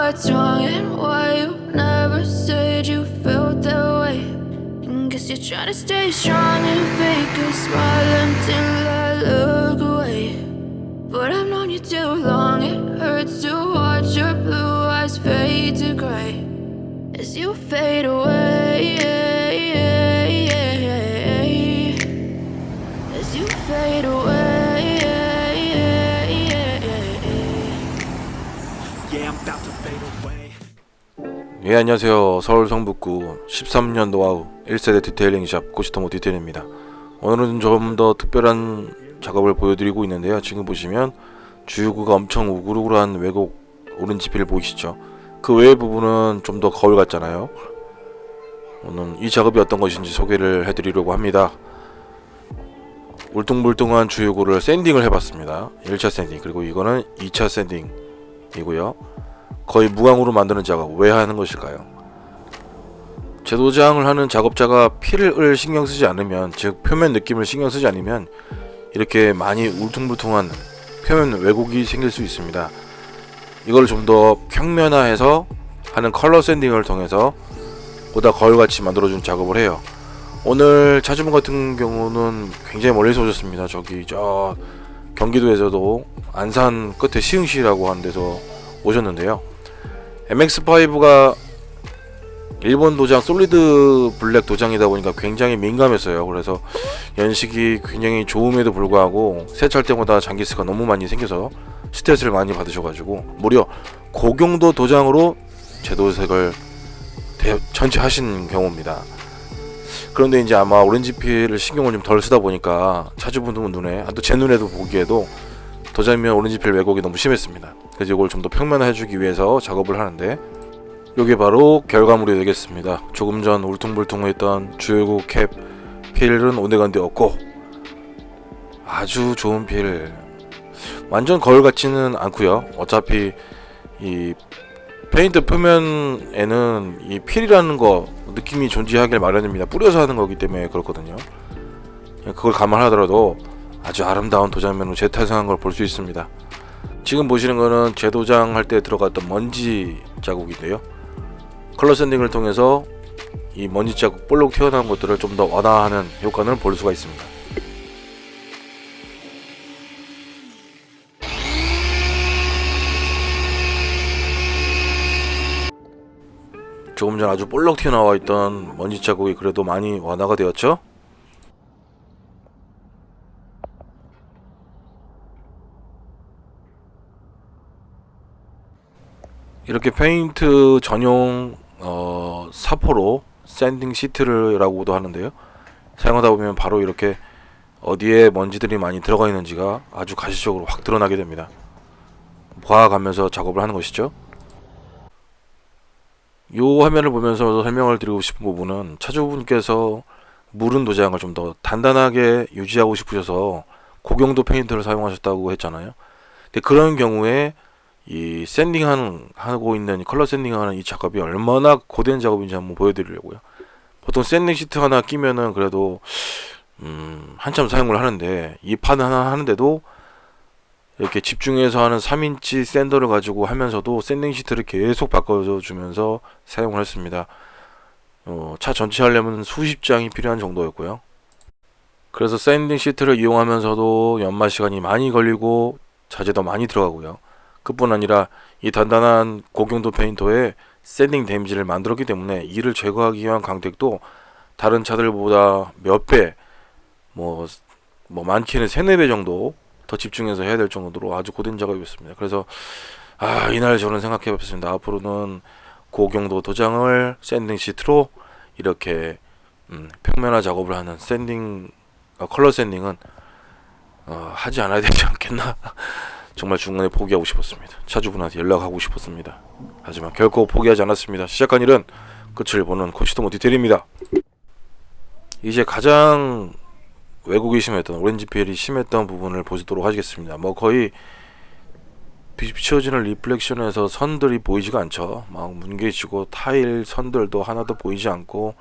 what's wrong and why you never said you felt that way. And guess you're trying to stay strong and fake a smile until I look away. But I've known you too long, it hurts to watch your blue eyes fade to gray as you fade away. As you fade away. 예, 안녕하세요. 서울 성북구 13년 노하우 1세대 디테일링샵 고시토모 디테일입니다. 오늘은 좀 더 특별한 작업을 보여드리고 있는데요. 지금 보시면 주유구가 엄청 우글우글한 왜곡 오렌지필 보이시죠? 그 외의 부분은 좀 더 거울 같잖아요. 오늘 이 작업이 어떤 것인지 소개를 해드리려고 합니다. 울퉁불퉁한 주유구를 샌딩을 해봤습니다. 1차 샌딩, 그리고 이거는 2차 샌딩이고요. 거의 무광으로 만드는 작업, 왜 하는 것일까요? 재도장을 하는 작업자가 필을 신경 쓰지 않으면, 즉 표면 느낌을 신경 쓰지 않으면 이렇게 많이 울퉁불퉁한 표면 왜곡이 생길 수 있습니다. 이걸 좀 더 평면화해서 하는 컬러 샌딩을 통해서 보다 거울같이 만들어주는 작업을 해요. 오늘 차주분 같은 경우는 굉장히 멀리서 오셨습니다. 저기 저 경기도에서도 안산 끝에 시흥시라고 하는 데서 오셨는데요. MX5가 일본 도장 솔리드 블랙 도장이다 보니까 굉장히 민감했어요. 그래서 연식이 굉장히 좋음에도 불구하고 세차할 때마다 장기스가 너무 많이 생겨서 스트레스를 많이 받으셔가지고 무려 고경도 도장으로 제도색을 전체 하신 경우입니다. 그런데 이제 아마 오렌지필을 신경을 좀 덜 쓰다 보니까 차주분 눈에, 또 제 눈에도 보기에도 도장면 오렌지필 왜곡이 너무 심했습니다. 그래서 이걸 좀 더 평면화해주기 위해서 작업을 하는데, 이게 바로 결과물이 되겠습니다. 조금 전 울퉁불퉁했던 주유구 캡 필은 온데간데 없고 아주 좋은 필, 완전 거울 같지는 않고요. 어차피 이 페인트 표면에는 이 필이라는 거 느낌이 존재하길 마련입니다. 뿌려서 하는 거기 때문에 그렇거든요. 그걸 감안하더라도 아주 아름다운 도장면으로 재탄생한 걸 볼 수 있습니다. 지금 보시는 거는 재도장 할 때 들어갔던 먼지 자국인데요. 컬러 샌딩을 통해서 이 먼지 자국 볼록 튀어나온 것들을 좀 더 완화하는 효과를 볼 수가 있습니다. 조금 전 아주 볼록 튀어나와 있던 먼지 자국이 그래도 많이 완화가 되었죠. 이렇게 페인트 전용 사포로 샌딩 시트라고도 하는데요. 사용하다 보면 바로 이렇게 어디에 먼지들이 많이 들어가 있는지가 아주 가시적으로 확 드러나게 됩니다. 봐가면서 작업을 하는 것이죠. 이 화면을 보면서 설명을 드리고 싶은 부분은, 차주분께서 무른 도장을 좀 더 단단하게 유지하고 싶으셔서 고경도 페인트를 사용하셨다고 했잖아요. 근데 그런 경우에 이 하고 있는 컬러 샌딩하는 이 작업이 얼마나 고된 작업인지 한번 보여드리려고요. 보통 샌딩 시트 하나 끼면은 그래도 한참 사용을 하는데, 이 판 하나 하는데도 이렇게 집중해서 하는 3인치 샌더를 가지고 하면서도 샌딩 시트를 계속 바꿔주면서 사용을 했습니다. 차 전체 하려면 수십 장이 필요한 정도였고요. 그래서 샌딩 시트를 이용하면서도 연마 시간이 많이 걸리고 자재도 많이 들어가고요. 그뿐 아니라 이 단단한 고경도 페인터에 샌딩 데미지를 만들었기 때문에 이를 제거하기 위한 광택도 다른 차들보다 몇 배, 많게는 3-4배 정도 더 집중해서 해야 될 정도로 아주 고된 작업이었습니다. 그래서 이날 저는 생각해 봤습니다. 앞으로는 고경도 도장을 샌딩 시트로 이렇게 평면화 작업을 하는 컬러 샌딩은 하지 않아야 되지 않겠나. 정말 중간에 포기하고 싶었습니다. 차주분한테 연락하고 싶었습니다. 하지만 결코 포기하지 않았습니다. 시작한 일은 끝을 보는 고시토모 디테일입니다. 이제 가장 왜곡이 심했던, 오렌지필이 심했던 부분을 보도록 하겠습니다. 거의 비춰지는 리플렉션에서 선들이 보이지가 않죠. 막 뭉개지고 타일 선들도 하나도 보이지 않고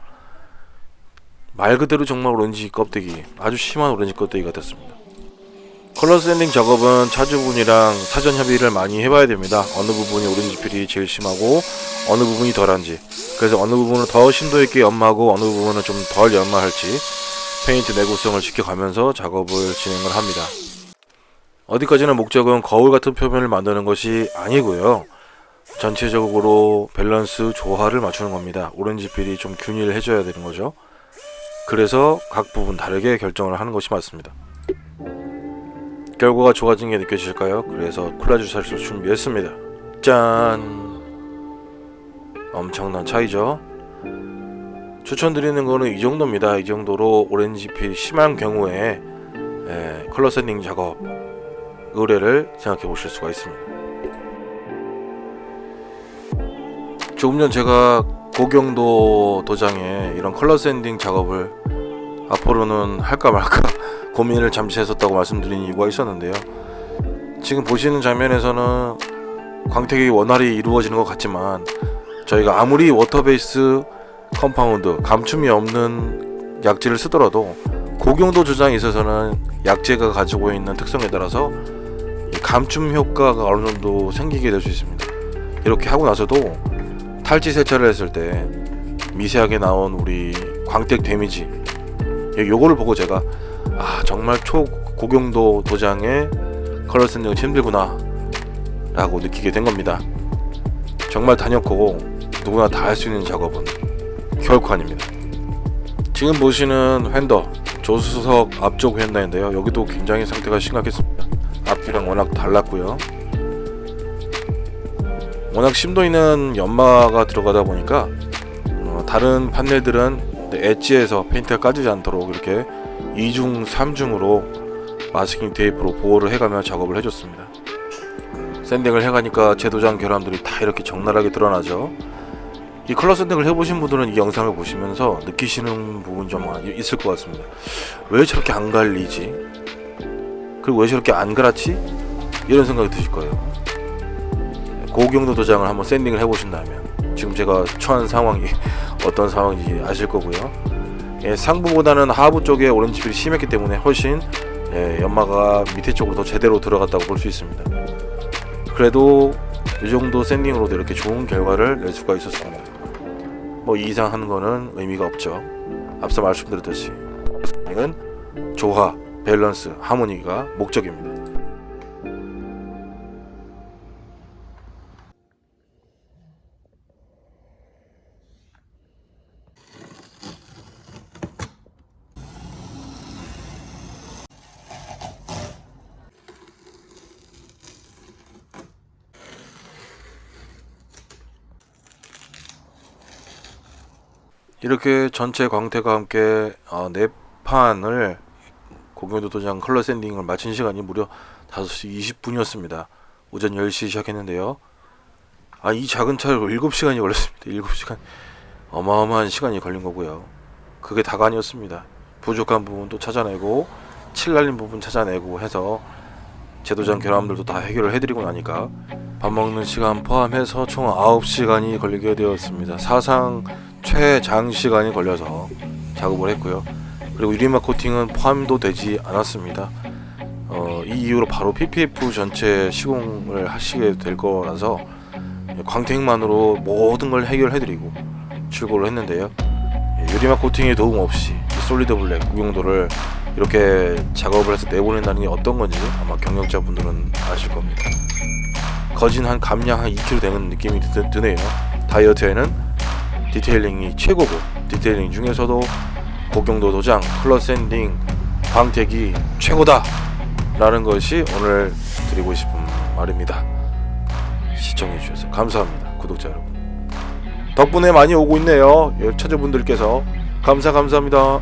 말 그대로 정말 오렌지 껍데기, 아주 심한 오렌지 껍데기 같았습니다. 컬러 샌딩 작업은 차주분이랑 사전 협의를 많이 해봐야 됩니다. 어느 부분이 오렌지 필이 제일 심하고 어느 부분이 덜한지, 그래서 어느 부분을 더 심도 있게 연마하고 어느 부분은 좀 덜 연마할지 페인트 내구성을 지켜가면서 작업을 진행을 합니다. 어디까지나 목적은 거울 같은 표면을 만드는 것이 아니고요, 전체적으로 밸런스 조화를 맞추는 겁니다. 오렌지 필이 좀 균일을 해줘야 되는 거죠. 그래서 각 부분 다르게 결정을 하는 것이 맞습니다. 결과가 좋아진 게 느껴지실까요? 그래서 콜라주 살수 준비했습니다. 짠! 엄청난 차이죠. 추천드리는 거는 이 정도입니다. 이 정도로 오렌지 필 심한 경우에 컬러 샌딩 작업 의뢰를 생각해 보실 수가 있습니다. 조금 전 제가 고경도 도장에 이런 컬러 샌딩 작업을 앞으로는 할까 말까 고민을 잠시 했었다고 말씀드린 이유가 있었는데요. 지금 보시는 장면에서는 광택이 원활히 이루어지는 것 같지만 저희가 아무리 워터베이스 컴파운드 감춤이 없는 약재를 쓰더라도 고경도 도장에 있어서는 약재가 가지고 있는 특성에 따라서 감춤 효과가 어느 정도 생기게 될 수 있습니다. 이렇게 하고 나서도 탈지 세차를 했을 때 미세하게 나온 우리 광택 데미지, 요거를 보고 제가 정말 초고경도 도장에 컬러 샌딩은 힘들구나 라고 느끼게 된 겁니다. 정말 단역하고 누구나 다 할 수 있는 작업은 결코 아닙니다. 지금 보시는 휀더, 조수석 앞쪽 휀더인데요, 여기도 굉장히 상태가 심각했습니다. 앞뒤랑 워낙 달랐고요, 워낙 심도 있는 연마가 들어가다 보니까 다른 판넬들은 엣지에서 페인트가 까지지 않도록 이렇게 2중 3중으로 마스킹 테이프로 보호를 해가며 작업을 해줬습니다. 샌딩을 해가니까 제도장 결함들이 다 이렇게 적나라하게 드러나죠. 이 컬러 샌딩을 해보신 분들은 이 영상을 보시면서 느끼시는 부분이 좀 있을 것 같습니다. 왜 저렇게 안 갈리지? 그리고 왜 저렇게 안 갈았지? 이런 생각이 드실 거예요. 고경도 도장을 한번 샌딩을 해보신다면 지금 제가 처한 상황이 어떤 상황인지 아실 거고요. 상부보다는 하부 쪽에 오렌지 필이 심했기 때문에 훨씬 연마가 밑에 쪽으로 더 제대로 들어갔다고 볼 수 있습니다. 그래도 이 정도 샌딩으로도 이렇게 좋은 결과를 낼 수가 있었습니다. 뭐 이상 하는 거는 의미가 없죠. 앞서 말씀드렸듯이 샌딩은 조화, 밸런스, 하모니가 목적입니다. 이렇게 전체 광택과 함께 4판을 고경도 도장 컬러 샌딩을 마친 시간이 무려 5시 20분이었습니다. 오전 10시 시작했는데요. 이 작은 차로 7시간이 걸렸습니다. 7시간. 어마어마한 시간이 걸린 거고요. 그게 다가 아니었습니다. 부족한 부분도 찾아내고 칠 날린 부분 찾아내고 해서 제도장 결함들도 다 해결을 해드리고 나니까 밥 먹는 시간 포함해서 총 9시간이 걸리게 되었습니다. 사상 최장시간이 걸려서 작업을 했고요. 그리고 유리막 코팅은 포함도 되지 않았습니다. 이 이후로 바로 PPF 전체 시공을 하시게 될 거라서 광택만으로 모든 걸 해결해드리고 출고를 했는데요. 유리막 코팅의 도움 없이 솔리드 블랙 고경도를 이렇게 작업을 해서 내보낸다는 게 어떤 건지 아마 경력자분들은 아실 겁니다. 거진 한 감량 한 2kg 되는 느낌이 드네요. 다이어트에는 디테일링이 최고고, 디테일링 중에서도 고경도 도장, 컬러 샌딩, 광택이 최고다 라는 것이 오늘 드리고 싶은 말입니다. 시청해주셔서 감사합니다. 구독자 여러분 덕분에 많이 오고 있네요. 차주분들께서 감사합니다.